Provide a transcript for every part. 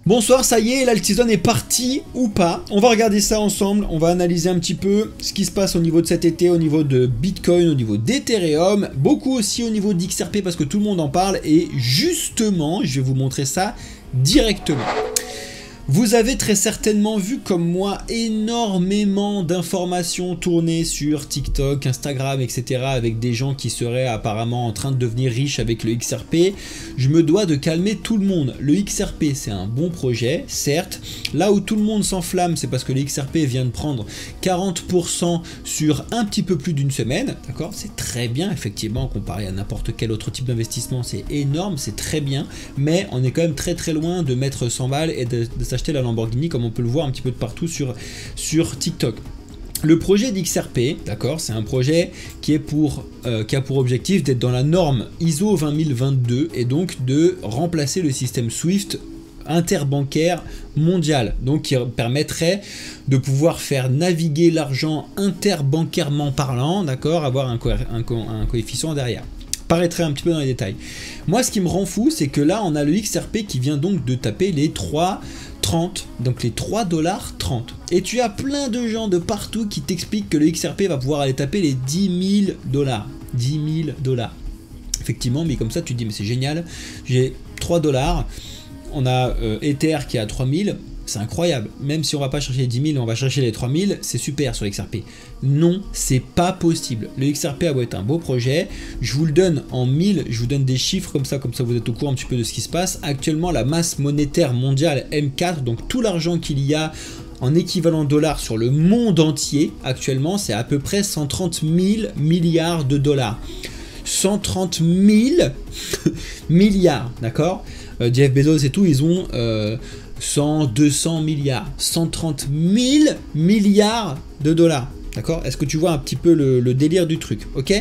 Bonsoir, ça y est, l'altizone est parti ou pas? On va regarder ça ensemble, on va analyser un petit peu ce qui se passe au niveau de cet été, au niveau de Bitcoin, au niveau d'Ethereum, beaucoup aussi au niveau d'XRP parce que tout le monde en parle et justement, je vais vous montrer ça directement. Vous avez très certainement vu comme moi énormément d'informations tourner sur TikTok, Instagram, etc. avec des gens qui seraient apparemment en train de devenir riches avec le XRP. Je me dois de calmer tout le monde. Le XRP c'est un bon projet, certes. Là où tout le monde s'enflamme, c'est parce que le XRP vient de prendre 40% sur un petit peu plus d'une semaine. D'accord, c'est très bien effectivement comparé à n'importe quel autre type d'investissement. C'est énorme, c'est très bien. Mais on est quand même très loin de mettre 100 balles et de s'acheter la Lamborghini comme on peut le voir un petit peu de partout sur TikTok. Le projet d'XRP, d'accord, c'est un projet qui a pour objectif d'être dans la norme ISO 20022 et donc de remplacer le système SWIFT interbancaire mondial, donc qui permettrait de pouvoir faire naviguer l'argent interbancairement parlant, d'accord, avoir un coefficient derrière. Paraîtrait un petit peu dans les détails. Moi, ce qui me rend fou, c'est que là, on a le XRP qui vient donc de taper les 3,30, donc les 3,30$. Et tu as plein de gens de partout qui t'expliquent que le XRP va pouvoir aller taper les 10 000$. 10 000$. Effectivement, mais comme ça, tu te dis, mais c'est génial, j'ai 3$, on a Ether qui est à 3000$. C'est incroyable, même si on va pas chercher les 10 000, on va chercher les 3 000, c'est super sur l'XRP. Non, c'est pas possible. Le XRP a beau être un beau projet, je vous le donne en 1000, je vous donne des chiffres comme ça vous êtes au courant un petit peu de ce qui se passe. Actuellement, la masse monétaire mondiale M4, donc tout l'argent qu'il y a en équivalent dollar sur le monde entier, actuellement, c'est à peu près 130 000 milliards de dollars. 130 000 milliards, d'accord, Jeff Bezos et tout, ils ont 100, 200 milliards, 130 000 milliards de dollars. D'accord? Est-ce que tu vois un petit peu le délire du truc? Ok?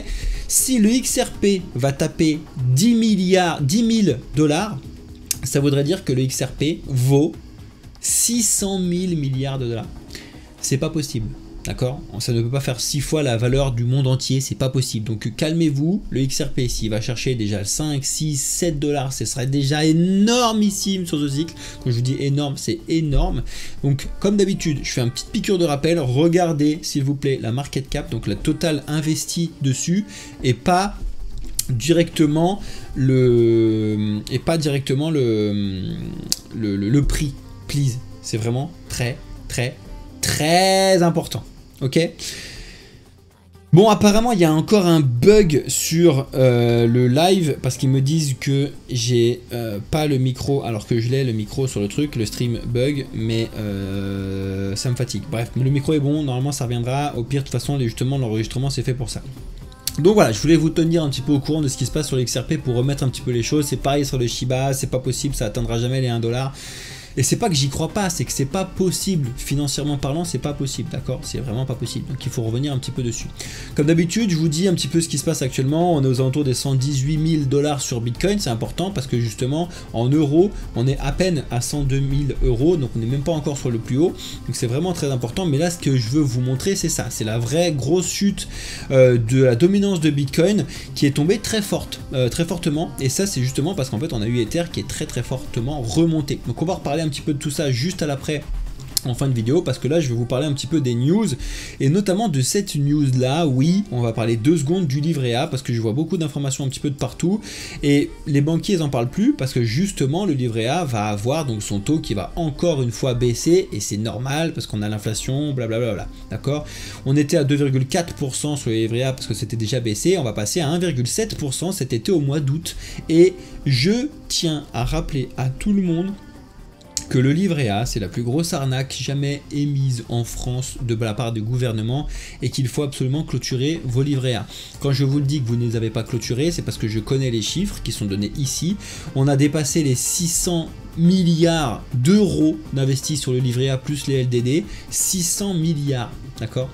Si le XRP va taper 10 000$, ça voudrait dire que le XRP vaut 600 000 milliards de dollars. C'est pas possible. D'accord, ça ne peut pas faire 6 fois la valeur du monde entier, c'est pas possible. Donc calmez-vous, le XRP s'il va chercher déjà 5, 6, $7, ce serait déjà énormissime sur ce cycle. Quand je vous dis énorme, c'est énorme. Donc comme d'habitude, je fais une petite piqûre de rappel, regardez s'il vous plaît la market cap, donc la totale investie dessus, et pas directement le prix, please. C'est vraiment très important. Ok. Bon, apparemment il y a encore un bug sur le live parce qu'ils me disent que j'ai pas le micro alors que je l'ai, le micro sur le truc, le stream bug, mais ça me fatigue. Bref, le micro est bon, normalement ça reviendra. Au pire, de toute façon, justement l'enregistrement c'est fait pour ça. Donc voilà, je voulais vous tenir un petit peu au courant de ce qui se passe sur l'XRP pour remettre un petit peu les choses. C'est pareil sur le Shiba, c'est pas possible, ça atteindra jamais les 1$. Et c'est pas que j'y crois pas, c'est que c'est pas possible, financièrement parlant, c'est pas possible, d'accord? C'est vraiment pas possible, donc il faut revenir un petit peu dessus. Comme d'habitude, je vous dis un petit peu ce qui se passe actuellement, on est aux alentours des 118 000$ sur Bitcoin, c'est important parce que justement, en euros, on est à peine à 102 000 €, donc on n'est même pas encore sur le plus haut, donc c'est vraiment très important, mais là, ce que je veux vous montrer, c'est ça, c'est la vraie grosse chute de la dominance de Bitcoin qui est tombée très fortement, et ça, c'est justement parce qu'en fait, on a eu Ether qui est très fortement remonté. Donc on va reparler un petit peu de tout ça juste à l'après en fin de vidéo parce que là je vais vous parler un petit peu des news et notamment de cette news là. Oui, on va parler 2 secondes du livret A parce que je vois beaucoup d'informations un petit peu de partout et les banquiers n'en parlent plus parce que justement le livret A va avoir donc son taux qui va encore une fois baisser et c'est normal parce qu'on a l'inflation, blablabla, d'accord. On était à 2,4% sur le livret A parce que c'était déjà baissé, on va passer à 1,7% cet été au mois d'août et je tiens à rappeler à tout le monde que le livret A, c'est la plus grosse arnaque jamais émise en France de la part du gouvernement et qu'il faut absolument clôturer vos livrets A. Quand je vous le dis que vous ne les avez pas clôturés, c'est parce que je connais les chiffres qui sont donnés ici. On a dépassé les 600 milliards d'euros d'investis sur le livret A plus les LDD. 600 milliards, d'accord?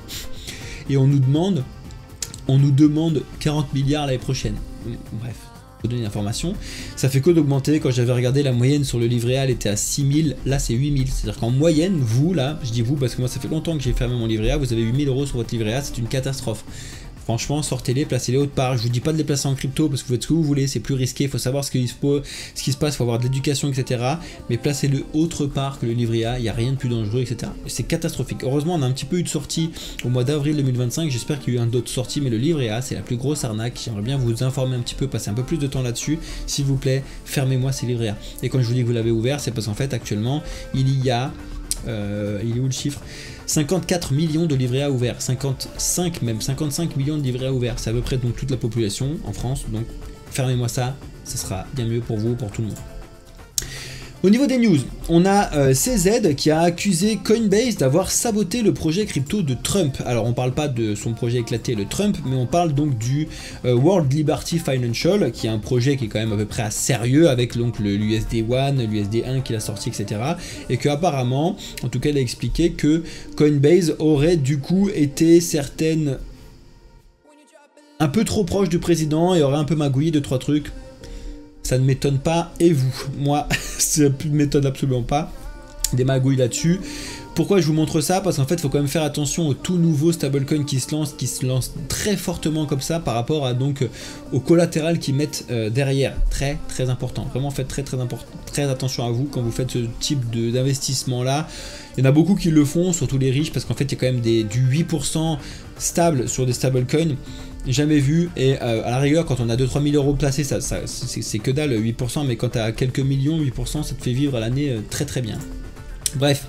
Et on nous demande 40 milliards l'année prochaine. Bref. Pour donner une information, ça fait que d'augmenter. Quand j'avais regardé la moyenne sur le livret A, elle était à 6000, là c'est 8000. C'est-à-dire qu'en moyenne, vous là, je dis vous parce que moi ça fait longtemps que j'ai fermé mon livret A, vous avez 8000 € sur votre livret A, c'est une catastrophe. Franchement, sortez-les, placez-les autre part. Je vous dis pas de les placer en crypto parce que vous faites ce que vous voulez, c'est plus risqué, il faut savoir ce qui se passe, il faut avoir de l'éducation, etc. Mais placez-le autre part que le livret A, il n'y a rien de plus dangereux, etc. C'est catastrophique. Heureusement, on a un petit peu eu de sorties au mois d'avril 2025, j'espère qu'il y a eu d'autres sorties, mais le livret A, c'est la plus grosse arnaque. J'aimerais bien vous informer un petit peu, passer un peu plus de temps là-dessus. S'il vous plaît, fermez-moi ces livrets A. Et quand je vous dis que vous l'avez ouvert, c'est parce qu'en fait, actuellement, il y a... il est où le chiffre? 54 millions de livrets A ouverts, 55 millions de livrets A ouverts, c'est à peu près donc toute la population en France, donc fermez-moi ça, ce sera bien mieux pour vous, pour tout le monde. Au niveau des news, on a CZ qui a accusé Coinbase d'avoir saboté le projet crypto de Trump. Alors on parle pas de son projet éclaté, le Trump, mais on parle donc du World Liberty Financial, qui est un projet qui est quand même à peu près à sérieux, avec donc l'USD 1, l'USD 1 qu'il a sorti, etc. Et que apparemment, en tout cas il a expliqué que Coinbase aurait du coup été un peu trop proche du président et aurait un peu magouillé 2-3 trucs. Ça ne m'étonne pas, et vous, moi, ça ne m'étonne absolument pas, des magouilles là-dessus. Pourquoi je vous montre ça? Parce qu'en fait, il faut quand même faire attention aux tout nouveaux stablecoins qui se lancent très fortement comme ça par rapport à donc au collatéral qu'ils mettent derrière. Très très important. Vraiment, faites très attention à vous quand vous faites ce type d'investissement là. Il y en a beaucoup qui le font, surtout les riches, parce qu'en fait, il y a quand même du 8% stable sur des stablecoins. Jamais vu, et à la rigueur quand on a 2-3 000 euros placés, c'est que dalle 8%, mais quand tu as quelques millions, 8% ça te fait vivre à l'année très très bien. Bref.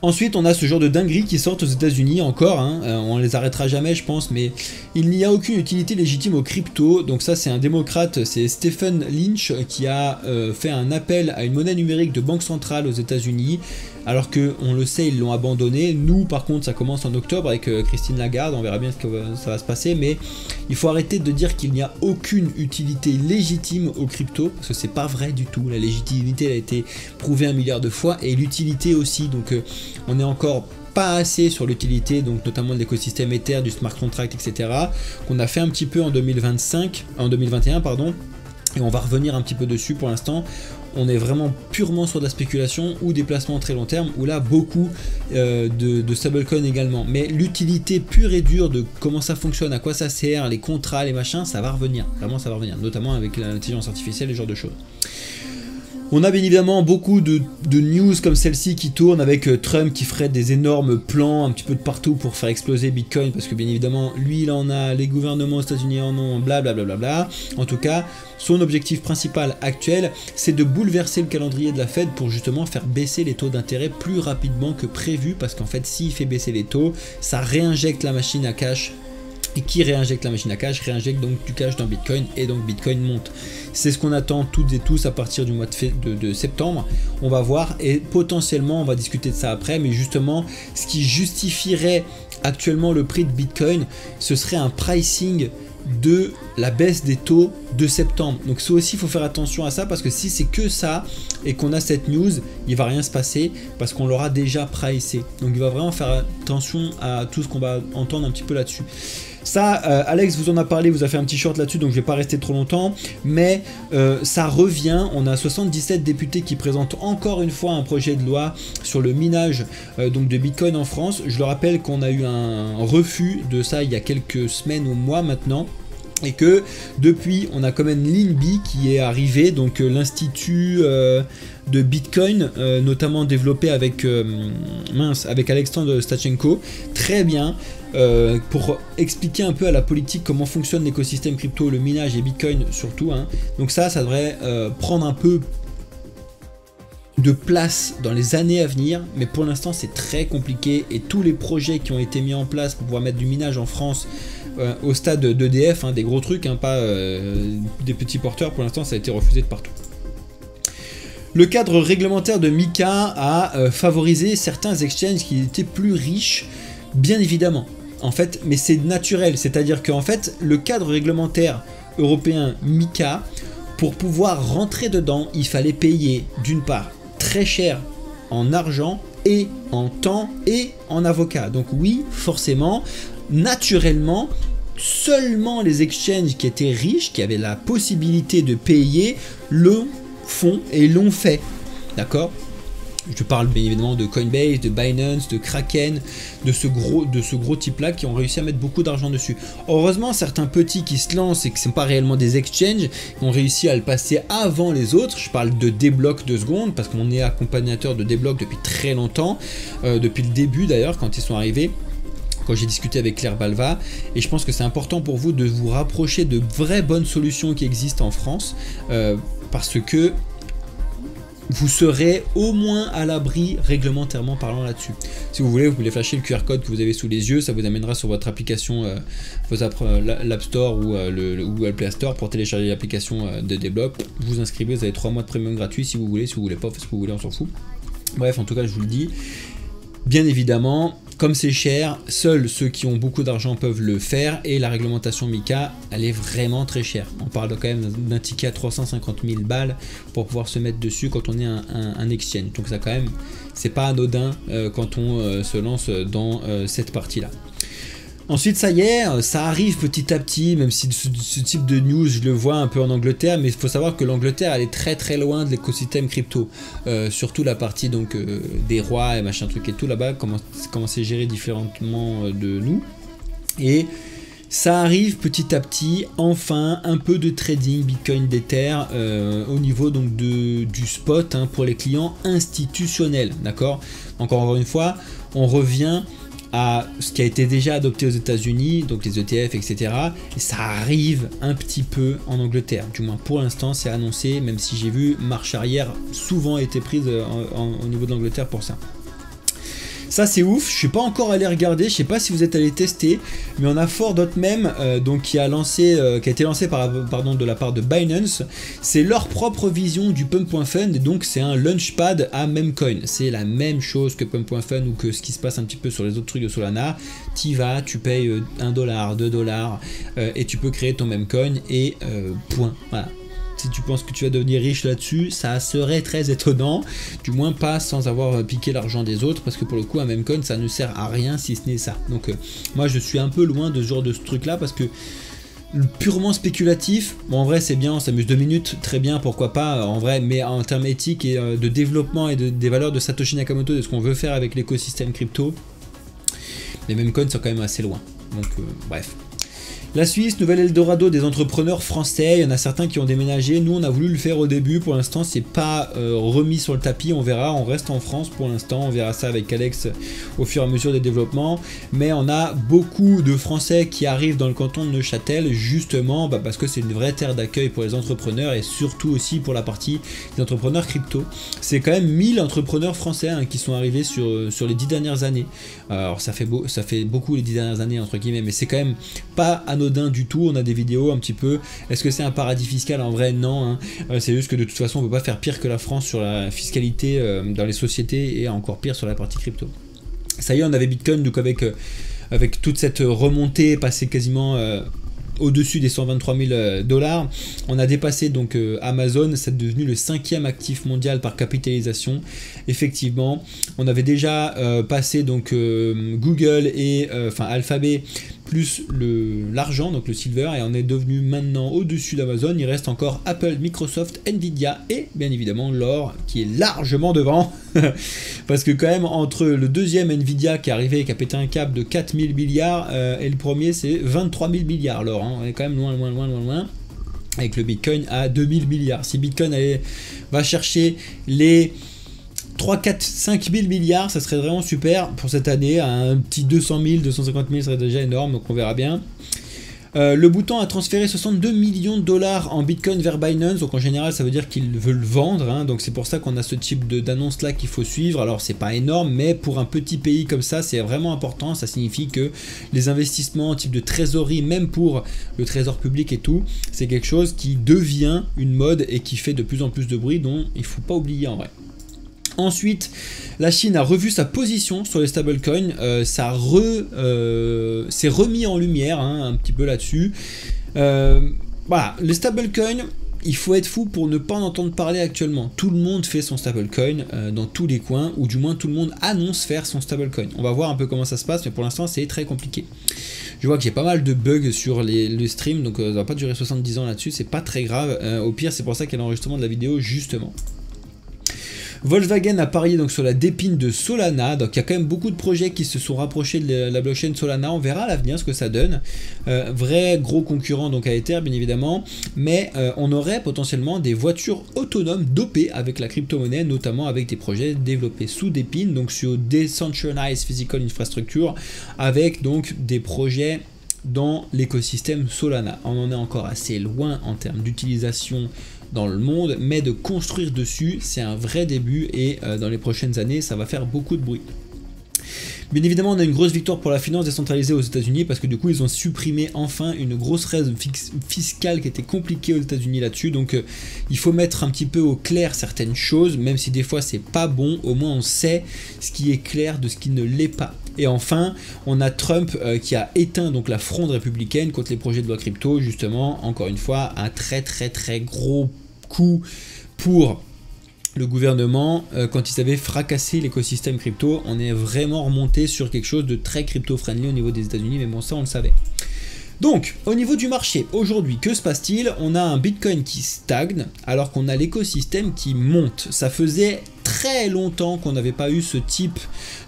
Ensuite, on a ce genre de dingueries qui sortent aux États-Unis encore, hein. On les arrêtera jamais, je pense, mais il n'y a aucune utilité légitime aux cryptos. Donc ça, c'est un démocrate, c'est Stephen Lynch qui a fait un appel à une monnaie numérique de banque centrale aux États-Unis. Alors que, on le sait, ils l'ont abandonné. Nous, par contre, ça commence en octobre avec Christine Lagarde. On verra bien ce que ça va se passer, mais il faut arrêter de dire qu'il n'y a aucune utilité légitime aux cryptos, parce que c'est pas vrai du tout. La légitimité elle a été prouvée 1 milliard de fois, et l'utilité aussi. Donc, on est encore pas assez sur l'utilité, donc notamment de l'écosystème Ether, du smart contract, etc. qu'on a fait un petit peu en 2021, pardon. Et on va revenir un petit peu dessus. Pour l'instant, on est vraiment purement sur de la spéculation ou des placements très long terme, où là beaucoup de stablecoins également. Mais l'utilité pure et dure de comment ça fonctionne, à quoi ça sert, les contrats, les machins, ça va revenir. Vraiment, ça va revenir, notamment avec l'intelligence artificielle, ce genre de choses. On a bien évidemment beaucoup de news comme celle-ci qui tournent avec Trump qui ferait des énormes plans un petit peu de partout pour faire exploser Bitcoin, parce que bien évidemment lui il en a, les gouvernements aux États-Unis en ont, blablabla. En tout cas, son objectif principal actuel, c'est de bouleverser le calendrier de la Fed pour justement faire baisser les taux d'intérêt plus rapidement que prévu, parce qu'en fait s'il fait baisser les taux, ça réinjecte la machine à cash. Et qui réinjecte la machine à cash, réinjecte donc du cash dans Bitcoin, et donc Bitcoin monte. C'est ce qu'on attend toutes et tous à partir du mois de septembre. On va voir, et potentiellement on va discuter de ça après, mais justement ce qui justifierait actuellement le prix de Bitcoin, ce serait un pricing de la baisse des taux de septembre. Donc ça aussi il faut faire attention à ça, parce que si c'est que ça et qu'on a cette news, il va rien se passer parce qu'on l'aura déjà pricé. Donc il va vraiment faire attention à tout ce qu'on va entendre un petit peu là-dessus. Ça, Alex vous en a parlé, vous a fait un petit short là-dessus, donc je vais pas rester trop longtemps, mais ça revient. On a 77 députés qui présentent encore une fois un projet de loi sur le minage donc de Bitcoin en France. Je le rappelle qu'on a eu un refus de ça il y a quelques semaines ou mois maintenant. Et que depuis on a quand même l'INBI qui est arrivé, donc l'institut de Bitcoin, notamment développé avec avec Alexandre Stachenko, très bien, pour expliquer un peu à la politique comment fonctionne l'écosystème crypto, le minage et Bitcoin surtout, hein. Donc ça devrait prendre un peu de place dans les années à venir, mais pour l'instant c'est très compliqué, et tous les projets qui ont été mis en place pour pouvoir mettre du minage en France au stade d'EDF, hein, des gros trucs, hein, pas des petits porteurs, pour l'instant ça a été refusé de partout. Le cadre réglementaire de MiCA a favorisé certains exchanges qui étaient plus riches, bien évidemment, en fait, mais c'est naturel, c'est-à-dire qu'en fait le cadre réglementaire européen MiCA, pour pouvoir rentrer dedans, il fallait payer d'une part très cher en argent et en temps et en avocat. Donc oui, forcément, naturellement, seulement les exchanges qui étaient riches, qui avaient la possibilité de payer, le font et l'ont fait. D'accord ? Je parle bien évidemment de Coinbase, de Binance, de Kraken, de ce gros type là qui ont réussi à mettre beaucoup d'argent dessus. Heureusement, certains petits qui se lancent et qui ne sont pas réellement des exchanges ont réussi à le passer avant les autres. Je parle de Dblock 2 secondes parce qu'on est accompagnateur de Dblock depuis très longtemps, depuis le début d'ailleurs quand ils sont arrivés, quand j'ai discuté avec Claire Balva, et je pense que c'est important pour vous de vous rapprocher de vraies bonnes solutions qui existent en France, parce que vous serez au moins à l'abri réglementairement parlant là-dessus. Si vous pouvez flasher le QR code que vous avez sous les yeux, ça vous amènera sur votre application, l'App Store ou le Google Play Store pour télécharger l'application de Dblock. Vous inscrivez, vous avez 3 mois de premium gratuit si vous voulez pas, si vous voulez, on s'en fout. Bref, en tout cas, je vous le dis. Bien évidemment, comme c'est cher, seuls ceux qui ont beaucoup d'argent peuvent le faire et la réglementation MiCA, elle est vraiment très chère. On parle quand même d'un ticket à 350 000 balles pour pouvoir se mettre dessus quand on est un exchange. Donc ça quand même, c'est pas anodin quand on se lance dans cette partie-là. Ensuite, ça y est, ça arrive petit à petit, même si ce type de news, je le vois un peu en Angleterre, mais il faut savoir que l'Angleterre, elle est très très loin de l'écosystème crypto. Surtout la partie donc des rois et machin truc et tout là-bas, comment c'est géré différemment de nous. Et ça arrive petit à petit, enfin, un peu de trading Bitcoin d'Ether au niveau donc du spot pour les clients institutionnels, d'accord. Encore une fois, on revient à ce qui a été déjà adopté aux États-Unis, donc les ETF, etc. Et ça arrive un petit peu en Angleterre. Du moins pour l'instant, c'est annoncé, même si j'ai vu marche arrière souvent été prise au niveau de l'Angleterre pour ça. Ça c'est ouf, je suis pas encore allé regarder, je sais pas si vous êtes allé tester, mais on a Fort.mem donc qui a été lancé de la part de Binance. C'est leur propre vision du Pump.fun et donc c'est un launchpad à Memcoin. C'est la même chose que Pump.fun ou que ce qui se passe un petit peu sur les autres trucs de Solana. Tu vas, tu payes $1, $2 et tu peux créer ton Memcoin et point. Voilà. Si tu penses que tu vas devenir riche là-dessus, ça serait très étonnant, du moins pas sans avoir piqué l'argent des autres, parce que pour le coup, un Memcoin, ça ne sert à rien si ce n'est ça. Donc moi, je suis un peu loin de ce genre de ce truc-là, parce que purement spéculatif, bon, en vrai c'est bien, on s'amuse 2 minutes, très bien, pourquoi pas, en vrai, mais en termes éthiques et de développement et des valeurs de Satoshi Nakamoto, de ce qu'on veut faire avec l'écosystème crypto, les Memcoins sont quand même assez loin. Donc bref. La Suisse, nouvel Eldorado des entrepreneurs français, il y en a certains qui ont déménagé, nous on a voulu le faire au début, pour l'instant c'est pas remis sur le tapis, on verra, on reste en France pour l'instant, on verra ça avec Alex au fur et à mesure des développements, mais on a beaucoup de Français qui arrivent dans le canton de Neuchâtel justement parce que c'est une vraie terre d'accueil pour les entrepreneurs et surtout aussi pour la partie des entrepreneurs crypto. C'est quand même 1000 entrepreneurs français qui sont arrivés sur les 10 dernières années. Alors ça fait beaucoup les 10 dernières années entre guillemets, mais c'est quand même pas anodin du tout. On a des vidéos un petit peu, est-ce que c'est un paradis fiscal? En vrai non, c'est juste que de toute façon on peut pas faire pire que la France sur la fiscalité dans les sociétés et encore pire sur la partie crypto. Ça y est, on avait Bitcoin donc avec toute cette remontée passée quasiment au-dessus des 123 000 $, on a dépassé donc Amazon, c'est devenu le 5e actif mondial par capitalisation. Effectivement, on avait déjà passé donc Google et Alphabet plus l'argent, donc le silver, et on est devenu maintenant au-dessus d'Amazon. Il reste encore Apple, Microsoft, Nvidia et bien évidemment l'or qui est largement devant parce que quand même entre le deuxième Nvidia qui est arrivé et qui a pété un cap de 4 000 milliards et le premier c'est 23 000 milliards l'or, on est quand même loin avec le Bitcoin à 2000 milliards. Si Bitcoin va chercher les 3, 4, 5 000 milliards, ça serait vraiment super pour cette année. Un petit 200 000, 250 000 serait déjà énorme, donc on verra bien. Le Bhoutan a transféré 62 millions de $ en Bitcoin vers Binance, donc en général ça veut dire qu'ils veulent vendre, donc c'est pour ça qu'on a ce type d'annonce là qu'il faut suivre. Alors c'est pas énorme, mais pour un petit pays comme ça c'est vraiment important. Ça signifie que les investissements type de trésorerie, même pour le trésor public et tout, c'est quelque chose qui devient une mode et qui fait de plus en plus de bruit, dont il faut pas oublier en vrai. Ensuite, la Chine a revu sa position sur les stablecoins, ça s'est remis en lumière un petit peu là-dessus. Voilà, les stablecoins, il faut être fou pour ne pas en entendre parler actuellement. Tout le monde fait son stablecoin dans tous les coins, ou du moins tout le monde annonce faire son stablecoin. On va voir un peu comment ça se passe, mais pour l'instant c'est très compliqué. Je vois que j'ai pas mal de bugs sur le stream, donc ça va pas durer 70 ans là-dessus, c'est pas très grave. Au pire, c'est pour ça qu'il y a l'enregistrement de la vidéo justement. Volkswagen a parié donc sur la dépine de Solana, donc il y a quand même beaucoup de projets qui se sont rapprochés de la blockchain Solana, on verra à l'avenir ce que ça donne. Vrai gros concurrent donc à Ether bien évidemment, mais on aurait potentiellement des voitures autonomes dopées avec la crypto-monnaie, notamment avec des projets développés sous dépine, donc sur Decentralized Physical Infrastructure, avec donc des projets dans l'écosystème Solana. On en est encore assez loin en termes d'utilisation dans le monde, mais de construire dessus, c'est un vrai début et dans les prochaines années, ça va faire beaucoup de bruit. Bien évidemment, on a une grosse victoire pour la finance décentralisée aux États-Unis parce que du coup, ils ont supprimé enfin une grosse règle fiscale qui était compliquée aux États-Unis là-dessus. Donc, il faut mettre un petit peu au clair certaines choses, même si des fois c'est pas bon. Au moins, on sait ce qui est clair de ce qui ne l'est pas. Et enfin, on a Trump qui a éteint donc la fronde républicaine contre les projets de loi crypto. Justement, encore une fois, un très gros coup pour le gouvernement quand ils avaient fracassé l'écosystème crypto. On est vraiment remonté sur quelque chose de très crypto-friendly au niveau des États-Unis, mais bon, ça on le savait. Donc, au niveau du marché, aujourd'hui, que se passe-t-il? On a un Bitcoin qui stagne, alors qu'on a l'écosystème qui monte. Ça faisait très longtemps qu'on n'avait pas eu ce type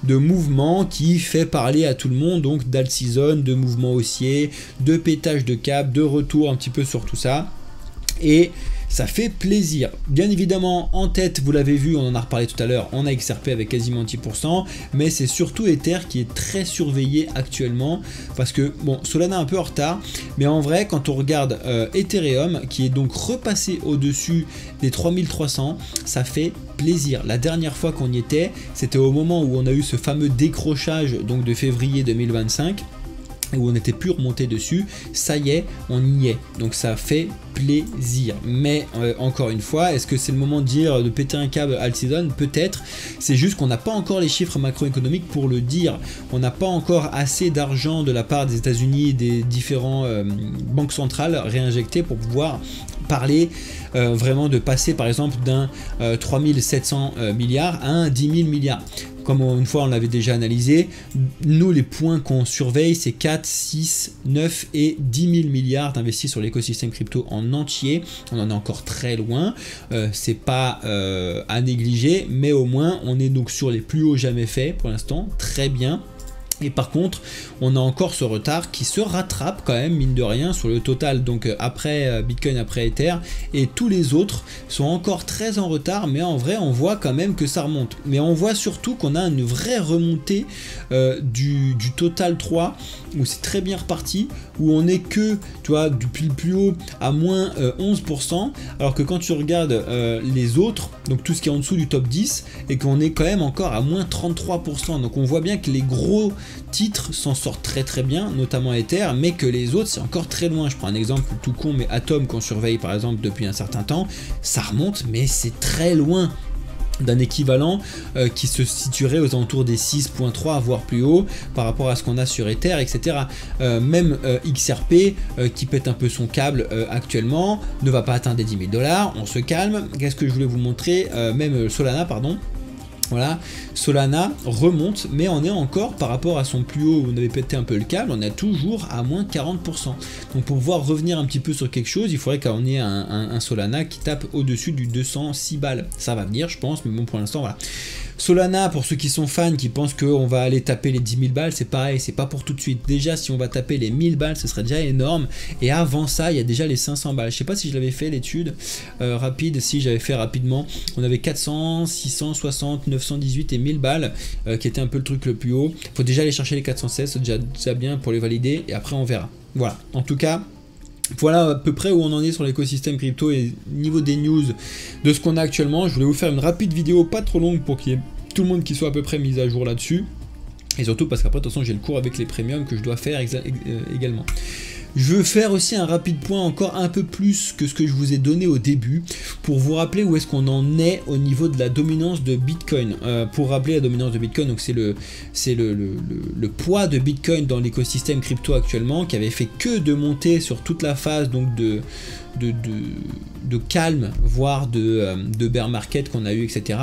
de mouvement qui fait parler à tout le monde, donc d'alt season, de mouvement haussier, de pétage de cap, de retour un petit peu sur tout ça. Et ça fait plaisir. Bien évidemment, en tête, vous l'avez vu, on en a reparlé tout à l'heure, on a XRP avec quasiment 10%, mais c'est surtout Ether qui est très surveillé actuellement, parce que, bon, Solana est un peu en retard, mais en vrai, quand on regarde Ethereum, qui est donc repassé au-dessus des 3300, ça fait plaisir. La dernière fois qu'on y était, c'était au moment où on a eu ce fameux décrochage donc de février 2025, où on n'était plus remonté dessus. Ça y est, on y est, donc ça fait plaisir. Mais encore une fois, est-ce que c'est le moment de dire de péter un câble alt season? Peut-être. C'est juste qu'on n'a pas encore les chiffres macroéconomiques pour le dire. On n'a pas encore assez d'argent de la part des États-Unis, des différents banques centrales réinjectées pour pouvoir parler vraiment de passer par exemple d'un 3700 milliards à un 10 000 milliards. Comme une fois on l'avait déjà analysé, nous les points qu'on surveille c'est 4, 6, 9 et 10 000 milliards d'investis sur l'écosystème crypto en entier. On en est encore très loin, c'est pas à négliger, mais au moins on est donc sur les plus hauts jamais faits pour l'instant, très bien. Et par contre, on a encore ce retard qui se rattrape quand même, mine de rien, sur le total. Donc après Bitcoin, après Ether, et tous les autres sont encore très en retard, mais en vrai, on voit quand même que ça remonte. Mais on voit surtout qu'on a une vraie remontée du total 3, où c'est très bien reparti, où on est que, tu vois, depuis le plus haut à moins 11%, alors que quand tu regardes les autres, donc tout ce qui est en dessous du top 10, et qu'on est quand même encore à moins 33%. Donc on voit bien que les gros titres s'en sortent très bien, notamment Ether, mais que les autres c'est encore très loin. Je prends un exemple tout con, mais Atom qu'on surveille par exemple depuis un certain temps, ça remonte, mais c'est très loin d'un équivalent qui se situerait aux alentours des 6.3 voire plus haut par rapport à ce qu'on a sur Ether, etc. Même XRP qui pète un peu son câble actuellement ne va pas atteindre les 10 000 $. On se calme. Qu'est-ce que je voulais vous montrer? Même Solana, pardon. Voilà, Solana remonte, mais on est encore par rapport à son plus haut où on avait pété un peu le câble, on est toujours à moins 40%. Donc pour pouvoir revenir un petit peu sur quelque chose, il faudrait qu'on ait un Solana qui tape au-dessus du 206 balles. Ça va venir, je pense, mais bon, pour l'instant, voilà. Solana, pour ceux qui sont fans, qui pensent qu'on va aller taper les 10 000 balles, c'est pareil, c'est pas pour tout de suite. Déjà, si on va taper les 1000 balles, ce serait déjà énorme. Et avant ça, il y a déjà les 500 balles. Je sais pas si je l'avais fait l'étude rapide, si j'avais fait rapidement. On avait 400, 660, 918 et 1000 balles, qui était un peu le truc le plus haut. Il faut déjà aller chercher les 416, c'est déjà bien pour les valider, et après on verra. Voilà, en tout cas... Voilà à peu près où on en est sur l'écosystème crypto et niveau des news de ce qu'on a actuellement. Je voulais vous faire une rapide vidéo pas trop longue pour qu'il y ait tout le monde qui soit à peu près mis à jour là-dessus. Et surtout parce qu'après de toute façon j'ai le cours avec les premiums que je dois faire également. Je veux faire aussi un rapide point encore un peu plus que ce que je vous ai donné au début pour vous rappeler où est-ce qu'on en est au niveau de la dominance de Bitcoin. Pour rappeler la dominance de Bitcoin, donc c'est le poids de Bitcoin dans l'écosystème crypto actuellement qui avait fait que de monter sur toute la phase donc de calme, voire de bear market qu'on a eu, etc.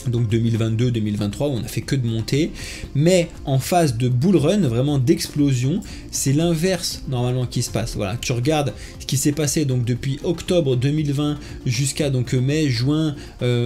donc 2022-2023 où on a fait que de monter, mais en phase de bull run, vraiment d'explosion, c'est l'inverse normalement qui se passe. Voilà, tu regardes ce qui s'est passé donc depuis octobre 2020 jusqu'à donc mai, juin,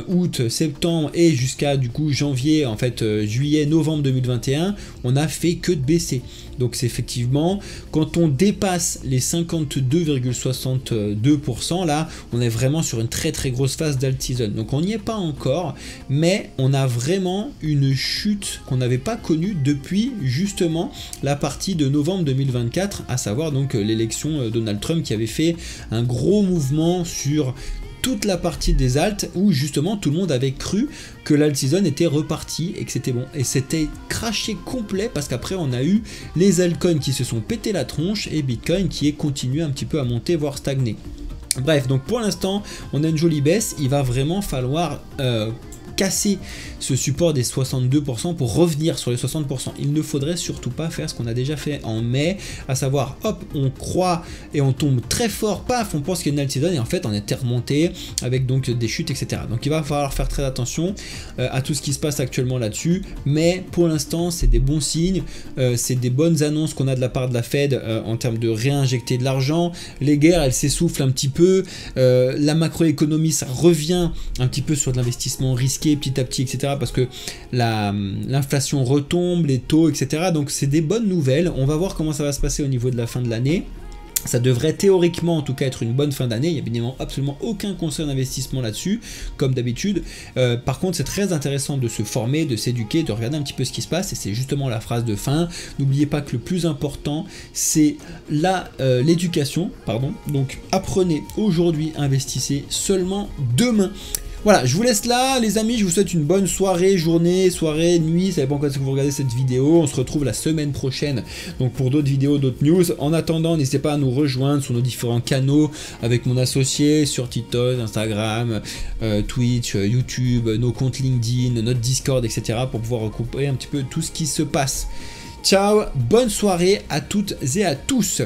août, septembre et jusqu'à du coup janvier, en fait juillet, novembre 2021, on a fait que de baisser. Donc c'est effectivement, quand on dépasse les 52,62%, là, on est vraiment sur une très très grosse phase d'alt season. Donc on n'y est pas encore, mais on a vraiment une chute qu'on n'avait pas connue depuis justement la partie de novembre 2024, à savoir donc l'élection Donald Trump qui avait fait un gros mouvement sur toute la partie des alts où justement tout le monde avait cru que l'alt season était reparti et que c'était bon, et c'était craché complet parce qu'après on a eu les altcoins qui se sont pété la tronche et Bitcoin qui est continué un petit peu à monter voire stagner. Bref, donc pour l'instant on a une jolie baisse, il va vraiment falloir casser ce support des 62% pour revenir sur les 60%. Il ne faudrait surtout pas faire ce qu'on a déjà fait en mai, à savoir hop, on croit et on tombe très fort, paf, on pense qu'il y a une alt season et en fait on était remonté avec donc des chutes, etc. Donc il va falloir faire très attention à tout ce qui se passe actuellement là-dessus, mais pour l'instant c'est des bons signes, c'est des bonnes annonces qu'on a de la part de la Fed en termes de réinjecter de l'argent, les guerres elles s'essoufflent un petit peu, la macroéconomie ça revient un petit peu sur de l'investissement risqué petit à petit, etc. parce que l'inflation retombe, les taux, etc. Donc c'est des bonnes nouvelles. On va voir comment ça va se passer au niveau de la fin de l'année. Ça devrait théoriquement en tout cas être une bonne fin d'année, il n'y a évidemment absolument aucun conseil d'investissement là-dessus, comme d'habitude. Par contre c'est très intéressant de se former, de s'éduquer, de regarder un petit peu ce qui se passe, et c'est justement la phrase de fin. N'oubliez pas que le plus important c'est l'éducation, donc apprenez aujourd'hui, investissez seulement demain. Voilà, je vous laisse là les amis, je vous souhaite une bonne soirée, journée, nuit, ça dépend quand est-ce que vous regardez cette vidéo. On se retrouve la semaine prochaine donc pour d'autres vidéos, d'autres news. En attendant, n'hésitez pas à nous rejoindre sur nos différents canaux avec mon associé sur TikTok, Instagram, Twitch, YouTube, nos comptes LinkedIn, notre Discord, etc. pour pouvoir recouper un petit peu tout ce qui se passe. Ciao, bonne soirée à toutes et à tous.